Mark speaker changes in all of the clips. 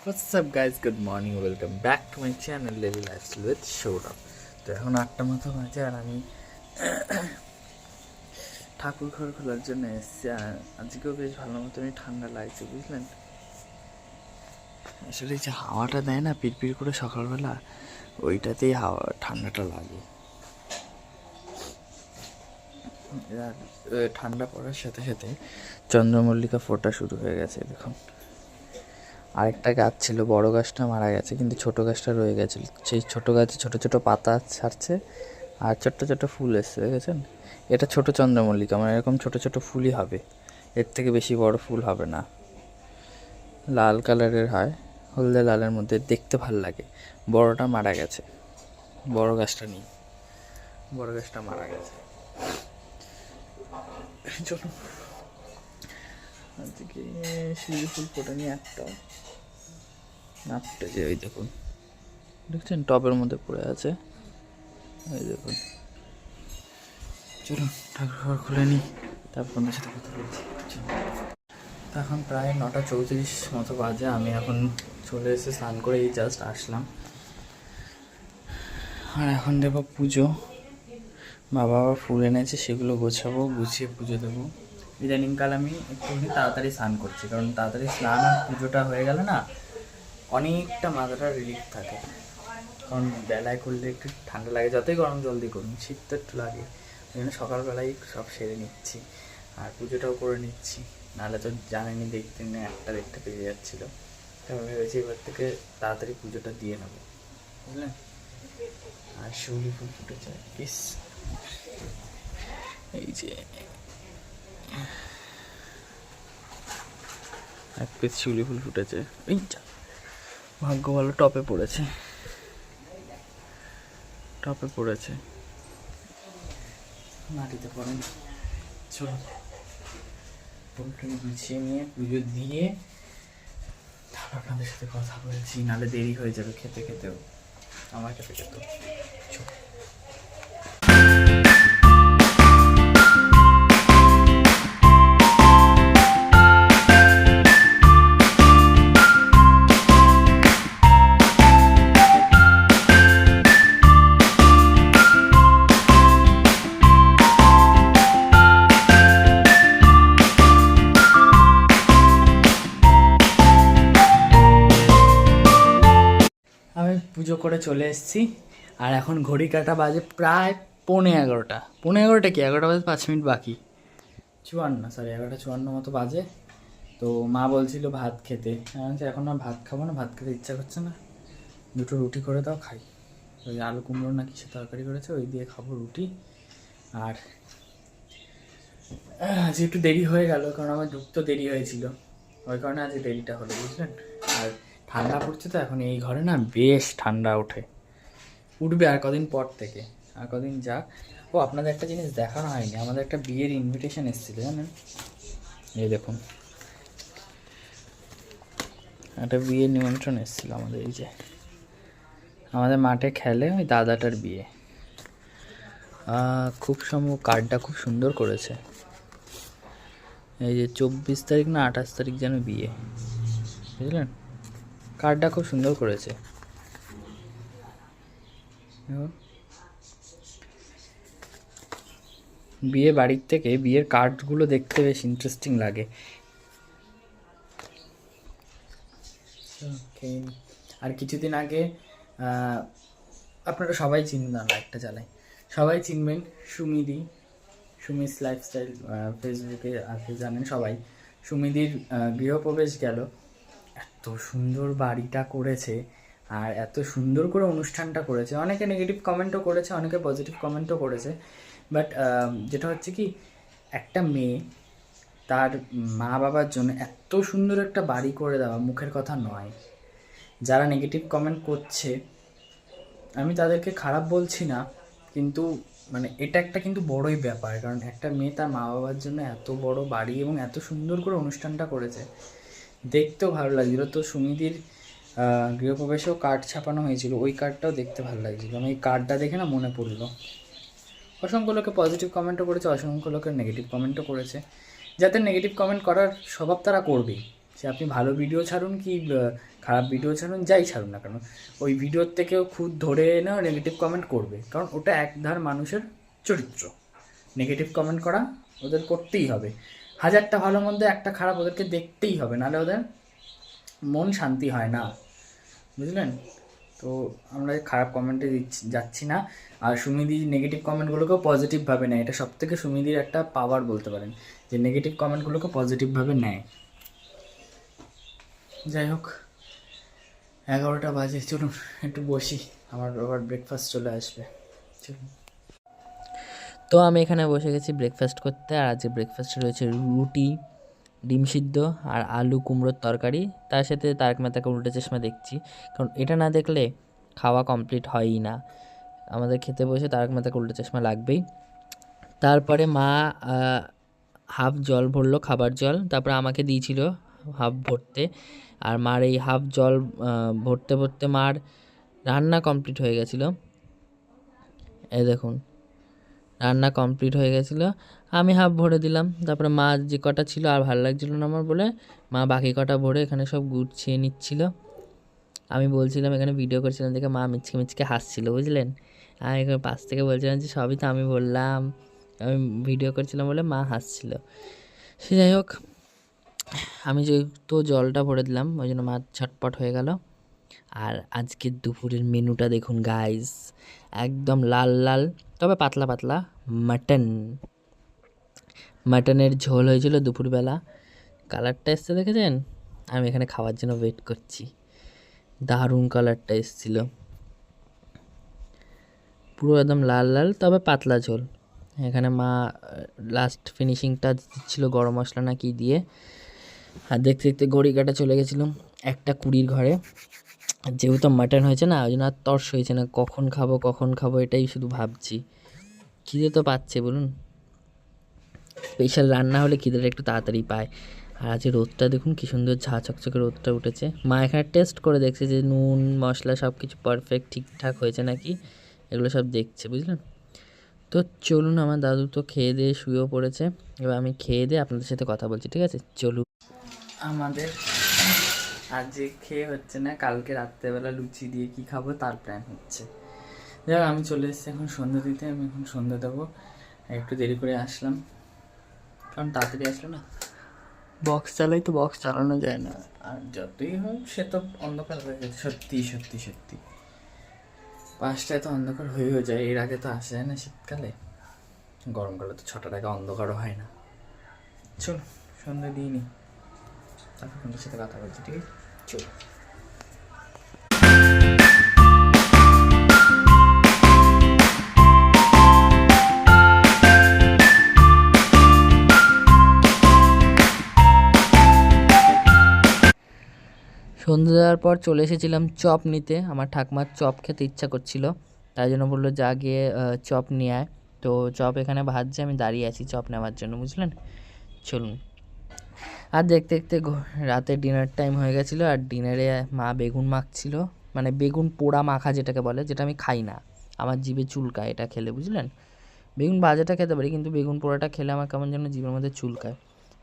Speaker 1: What's up guys, good morning, welcome back to my channel Daily Lifestyle with Showdown. তো এখন 8টা মতো বাজে আর আমি ঠাকুর ঘর খোলার জন্য এসেছি। আর আজকেও বেশ ভালো মতনই ঠান্ডা লাগছে, বুঝলেন। আসলে যে হাওয়াটা দেয় না পিড়পিড় করে সকালবেলা, ওইটাতেই হাওয়া ঠান্ডাটা লাগে। আর ঠান্ডা পড়ার সাথে সাথে চন্দ্রমল্লিকা ফোটা শুরু হয়ে গেছে, দেখুন। আরেকটা গাছ ছিল, বড় গাছটা মারা গেছে, কিন্তু ছোট গাছটা রয়ে গেছে। সেই ছোট গাছে ছোট ছোট পাতা ছাড়ছে আর ছোট্ট ছোট্ট ফুল এসছে, দেখেছেন। এটা ছোট চন্দ্রমল্লিকা, মানে এরকম ছোট ছোট ফুলই হবে, এর থেকে বেশি বড় ফুল হবে না। লাল কালারের হয়, হলদে লালের মধ্যে, দেখতে ভাল লাগে। বড়টা মারা গেছে, বড় গাছটা নেই, বড় গাছটা মারা গেছে। চলো আজকে শিউলি ফুল ফোটেনি একটাও, নাপটে যে ওই দেখুন, দেখছেন টবের মধ্যে পড়ে আছে, ওই দেখুন। চলুন ঠাকুর ঘর খুলে নিই, তারপর আপনার সাথে কথা বলছি। তো এখন প্রায় 9:34 মতো বাজে। আমি এখন চলে এসে স্নান করে এই জাস্ট আসলাম। আর এখন দেবো পুজো। বাবা ফুল এনেছে, সেগুলো গোছাবো, গুছিয়ে পুজো দেবো। ইদানিংকাল আমি একটুখানি তাড়াতাড়ি স্নান করছি, কারণ তাড়াতাড়ি স্নান আর পুজোটা হয়ে গেলে না অনেকটা মাথাটা রিলিফ থাকে। কারণ বেলায় করলে একটু ঠান্ডা লাগে, যতই গরম জলদি করুন, শীত তো একটু লাগে। ওই জন্য সকালবেলায় সব সেরে নিচ্ছি আর পুজোটাও করে নিচ্ছি। নাহলে তো জানেনি, দেখতে না 1টা-1:30 বেজে যাচ্ছিলো। তারপর ভেবেছি এবার থেকে তাড়াতাড়ি পুজোটা দিয়ে নেবো, বুঝলেন। আর শিউলি ফুল ফুটেছে পিস, এই যে এক পিস শিউলি ফুল ফুটেছে। এইটা ভাগ্য ভালো, টপে পড়েছে, টপে পড়েছে, মাটিতে পড়েনি। চলো ফুলটাকে গুছিয়ে নিয়ে পুজো দিয়ে তারপর আপনাদের সাথে কথা বলছি, নাহলে দেরি হয়ে যাবে খেতে খেতেও, আমার খেতে খেতেও। চলো আমি পুজো করে চলে এসেছি। আর এখন ঘড়ি কাটা বাজে প্রায় 11:15। 11:15 কি, 11টা বাজে 5 মিনিট বাকি, 11:54 মতো বাজে। তো মা বলছিল ভাত খেতে, আমি এখন আর ভাত খাবো না, ভাত খেতে ইচ্ছা করছে না, দুটো রুটি করে দাও খাই। ওই আলু কুমড়ো না কিসে তরকারি করেছে, ওই দিয়ে খাবো রুটি। আর আজকে একটু দেরি হয়ে গেল, কারণ আমার ঢুকতে দেরি হয়েছিল, ওই কারণে আজকে দেরিটা হলো, বুঝলেন। আর ঠান্ডা পড়ছে তো এখন এই ঘরে না বেশ ঠান্ডা উঠবে আর কদিন পর থেকে, আর কদিন যাক। ও আপনাদের একটা জিনিস দেখানো হয়নি, আমাদের একটা বিয়ের ইনভিটেশন এসেছিল, জানেন। এই দেখুন, একটা বিয়ের নিমন্ত্রণ এসেছিলো আমাদের, এই যে আমাদের মাঠে খেলে ওই দাদাটার বিয়ে। খুব কার্ডটা খুব সুন্দর করেছে। এই যে 24 তারিখ না 28 তারিখ যেন বিয়ে, বুঝলেন। কার্ডটা খুব সুন্দর করেছে। বিয়ে বাড়ির থেকে বিয়ের কার্ডগুলো দেখতে বেশ ইন্টারেস্টিং লাগে। আর কিছুদিন আগে আপনারা সবাই চিনবেন, একটা জ্বালাই সবাই চিনবেন, সুমিস লাইফস্টাইল ফেসবুকে আছে, জানেন সবাই। সুমিদির গৃহপ্রবেশ গেল, এত সুন্দর বাড়িটা করেছে আর এত সুন্দর করে অনুষ্ঠানটা করেছে। অনেকে নেগেটিভ কমেন্টও করেছে, অনেকে পজিটিভ কমেন্টও করেছে। বাট যেটা হচ্ছে কি, একটা মেয়ে তার মা বাবার জন্য এত সুন্দর একটা বাড়ি করে দেওয়া মুখের কথা নয়। যারা নেগেটিভ কমেন্ট করছে আমি তাদেরকে খারাপ বলছি না, কিন্তু মানে এটা একটা কিন্তু বড়ই ব্যাপার, কারণ একটা মেয়ে তার মা বাবার জন্য এত বড় বাড়ি এবং এত সুন্দর করে অনুষ্ঠানটা করেছে, দেখতেও ভালো লাগছিলো। তো সুমিদির গৃহপ্রবেশেও কার্ড ছাপানো হয়েছিল, ওই কার্ডটাও দেখতে ভালো লাগছিলো। আমি এই কার্ডটা দেখে না মনে পড়লো, অসংখ্য লোকে পজিটিভ কমেন্টও করেছে, অসংখ্য লোকের নেগেটিভ কমেন্টও করেছে। যাদের নেগেটিভ কমেন্ট করার স্বভাব তারা করবেই, সে আপনি ভালো ভিডিও ছাড়ুন কি খারাপ ভিডিও ছাড়ুন, যাই ছাড়ুন না কেন, ওই ভিডিওর থেকেও খুদ ধরে এনে নেগেটিভ কমেন্ট করবে, কারণ ওটা একধার মানুষের চরিত্র। নেগেটিভ কমেন্ট করা ওদের করতেই হবে, হাজারটা ভালোর মধ্যে একটা খারাপ ওদেরকে দেখতেই হবে, নাহলে ওদের মন শান্তি হয় না, বুঝলেন? তো আমরা খারাপ কমেন্টে যাচ্ছি না। আর সুমিদি নেগেটিভ কমেন্টগুলোকেও পজিটিভভাবে নেয়, এটা সব থেকে সুমিদির একটা পাওয়ার বলতে পারেন, যে নেগেটিভ কমেন্টগুলোকে পজিটিভভাবে নেয়। যাই হোক, 11টা বাজে, চলুন একটু বসি, আমার আবার ব্রেকফাস্ট চলে আসবে, চলুন।
Speaker 2: তো আমি এখানে বসে গেছি ব্রেকফাস্ট করতে। আর আজকে ব্রেকফাস্টে রয়েছে রুটি, ডিম সিদ্ধ আর আলু কুমড়োর তরকারি, তার সাথে তারক মেহতা কা উল্টা চশমা দেখছি, কারণ এটা না দেখলে খাওয়া কমপ্লিট হয়ই না। আমাদের খেতে বসে তারক মেহতা কা উল্টা চশমা লাগবেই। তারপরে মা হাফ জল ভরলো, খাবার জল, তারপরে আমাকে দিয়েছিল হাফ ভরতে। আর মার এই হাফ জল ভরতে ভরতে মার রান্না কমপ্লিট হয়ে গেছিলো। এই দেখুন, রান্না কমপ্লিট হয়ে গেছিলো, আমি হাফ ভরে দিলাম। তারপরে মা যে কটা ছিল আর ভালো লাগছিলো না আমার বলে, মা বাকি কটা ভরে এখানে সব গুছিয়ে নিচ্ছিল। আমি বলছিলাম, এখানে ভিডিও করছিলাম দেখে মা মিচকে মিচকে হাসছিল, বুঝলেন? আমি এখানে পাশ থেকে বলছিলাম যে সবই তো আমি বললাম, আমি ভিডিও করছিলাম বলে মা হাসছিল। সে যাই হোক, আমি যেহেতু জলটা ভরে দিলাম ওই জন্য মা ছটপট হয়ে গেল। আর আজকের দুপুরের মেনুটা দেখুন গাইস, একদম লাল লাল তবে পাতলা পাতলা মাটনের ঝোল হয়েছিল দুপুরবেলা। কালারটা এসছে দেখেছেন? আমি এখানে খাওয়ার জন্য ওয়েট করছি। দারুণ কালারটা এসছিল, পুরো একদম লাল লাল তবে পাতলা ঝোল। এখানে মা লাস্ট ফিনিশিংটা দিচ্ছিল গরম মশলা না কি দিয়ে। আর দেখতে দেখতে ঘড়ি কাটা চলে গেছিলাম 1:20 ঘরে। যেহেতু মাটন হয়েছে না, ওই জন্য আর তর্স হয়েছে না কখন খাবো, এটাই শুধু ভাবছি। খিদে তো পাচ্ছে বলুন, স্পেশাল রান্না হলে খিদেটা একটু তাড়াতাড়ি পায়। আর আজ রোদটা দেখুন কী সুন্দর ঝাঁ চকচকে রোদটা উঠেছে। মা এখানে টেস্ট করে দেখছে যে নুন মশলা সব কিছু পারফেক্ট ঠিকঠাক হয়েছে নাকি, এগুলো সব দেখছে, বুঝলেন? তো চলুন, আমার দাদু তো খেয়ে দিয়ে শুয়েও পড়েছে, এবার আমি খেয়ে দিয়ে আপনাদের সাথে কথা বলছি, ঠিক আছে? চলুন।
Speaker 1: আমাদের আজ খেয়ে হচ্ছে না, কালকে রাত্রেবেলা লুচি দিয়ে কি খাবো তার প্ল্যান হচ্ছে। যাই আমি চলে এসেছি এখন সন্ধ্যা দিতে, আমি এখন সন্ধ্যা দেবো। একটু দেরি করে আসলাম, কারণ তাড়াতাড়ি আসলো না, বক্স চালাই তো বক্স চালানো যায় না, আর যতই হোক সে তো অন্ধকার হয়ে গেছে, সত্যি সত্যি সত্যি 5টায় তো অন্ধকার হয়েও যায়, এর আগে তো আসে যায় না শীতকালে, গরমকালে তো 6টার আগে অন্ধকারও হয় না। চলো সন্ধ্যা দিইনি, তারপর তোমাদের সাথে কথা বলছি, ঠিক আছে? চলো।
Speaker 2: সন্ধ্যে দেওয়ার পর চলে এসেছিলাম চপ নিতে, আমার ঠাকুমার চপ খেতে ইচ্ছা করছিল, তাই জন্য বললো যা গিয়ে চপ নিয়ে আয়। তো চপ এখানে ভাজছে, আমি দাঁড়িয়ে আছি চপ নেওয়ার জন্য, বুঝলেন? চলুন। আর দেখতে দেখতে রাতে ডিনার টাইম হয়ে গেছিলো, আর ডিনারে মা বেগুন মাখছিল, মানে বেগুন পোড়া মাখা যেটাকে বলে, যেটা আমি খাই না, আমার জিভে চুলকায় এটা খেলে, বুঝলেন? বেগুন ভাজাটা খেতে পারি, কিন্তু বেগুন পোড়াটা খেলে আমার কেমন যেন জিভের মধ্যে চুলকায়।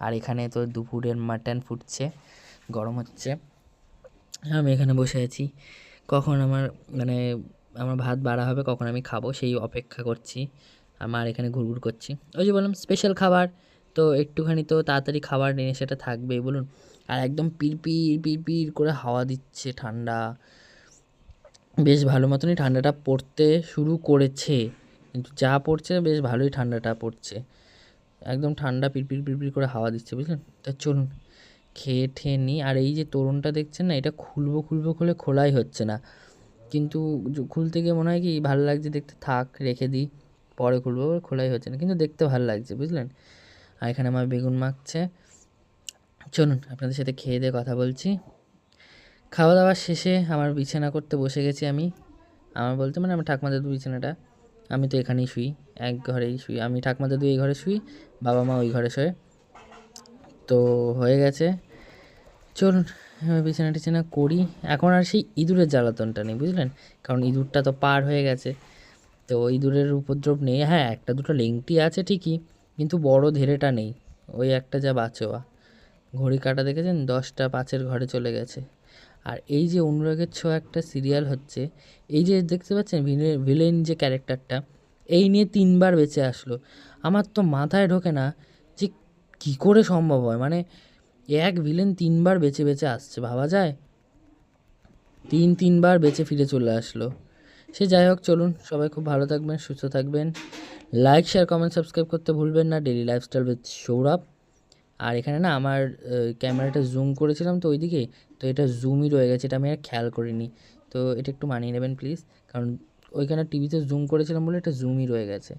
Speaker 2: আর এখানে তো দুপুরের মাটন ফুটছে, গরম হচ্ছে, আমি এখানে বসে আছি, কখন মানে আমার ভাত বাড়া হবে, কখন আমি খাবো সেই অপেক্ষা করছি। আমার এখানে ঘুরঘুর করছি, ওই যে বললাম স্পেশাল খাবার, তো একটুখানি তো তাড়াতাড়ি খাবার নিয়ে সেটা থাকবেই বলুন। আর একদম পিরপির করে হাওয়া দিচ্ছে, ঠান্ডা, বেশ ভালো মতনই ঠান্ডাটা পড়তে শুরু করেছে, কিন্তু যা পড়ছে বেশ ভালোই ঠান্ডাটা পড়ছে, একদম ঠান্ডা পিরপির করে হাওয়া দিচ্ছে, বুঝলেন? তা চলুন খেয়ে ঠেয়ে নিই। আর এই যে তরুণটা দেখছেন না, এটা খুলবো খুলে খোলাই হচ্ছে না, কিন্তু খুলতে গিয়ে মনে হয় কি ভালো লাগছে দেখতে, থাক রেখে দিই, পরে খুলবো, খোলাই হচ্ছে না, কিন্তু দেখতে ভালো লাগছে, বুঝলেন? আর এখানে আমার বেগুন মাখছে। চলুন আপনাদের সাথে খেয়ে দিয়ে কথা বলছি। খাওয়া দাওয়া শেষে আমার বিছানা করতে বসে গেছি আমি, আমার বলতে মানে আমার ঠাকুমা দাদু বিছানাটা, আমি তো এখানেই শুই, এক ঘরেই শুই আমি, ঠাকুমা দাদু এই ঘরে শুই, বাবা মা ওই ঘরে শোয়। তো হয়ে গেছে, চলুন বিছানা টিছানা করি। এখন আর সেই ইঁদুরের জ্বালাতনটা নেই, বুঝলেন? কারণ ইঁদুরটা তো পার হয়ে গেছে, তো ইঁদুরের উপদ্রব নেই। হ্যাঁ, একটা দুটো লেংটি আছে ঠিকই, কিন্তু বড় ধেড়েটা নেই, ওই একটা যা বাঁচোয়া, ঘড়ি কাটা দেখেছেন 10টা 5 ঘরে চলে গেছে। আর এই যে অনুরাগের ছোঁয়া একটা সিরিয়াল হচ্ছে, এই যে দেখতে পাচ্ছেন ভিলেন যে ক্যারেক্টারটা, এই নিয়ে 3বার বেঁচে আসলো। আমার তো মাথায় ঢোকে না যে কী করে সম্ভব হয়, মানে এক ভিলেন 3বার বেঁচে বেঁচে আসছে, ভাবা যায়? 3বার বেঁচে ফিরে চলে আসলো। সে যাই হোক, চলুন সবাই খুব ভালো থাকবেন, সুস্থ থাকবেন। লাইক শেয়ার কমেন্ট সাবস্ক্রাইব করতে ভুলবেন না। Daily lifestyle with Sourav. আর এখানে না আমার ক্যামেরাটা জুম করেছিলাম তো ওইদিকে, তো এটা জুমই রয়ে গেছে, এটা আমি আর খেয়াল করিনি। তো এটা একটু মানিয়ে নেবেন প্লিজ, কারণ ওইখানে টিভিতে জুম করেছিলাম বলে এটা জুমই রয়ে গেছে।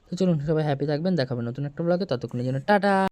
Speaker 2: তো চলুন সবাই হ্যাপি থাকবেন, দেখাবেন নতুন একটা ব্লগে, ততক্ষণের জন্য টাটা।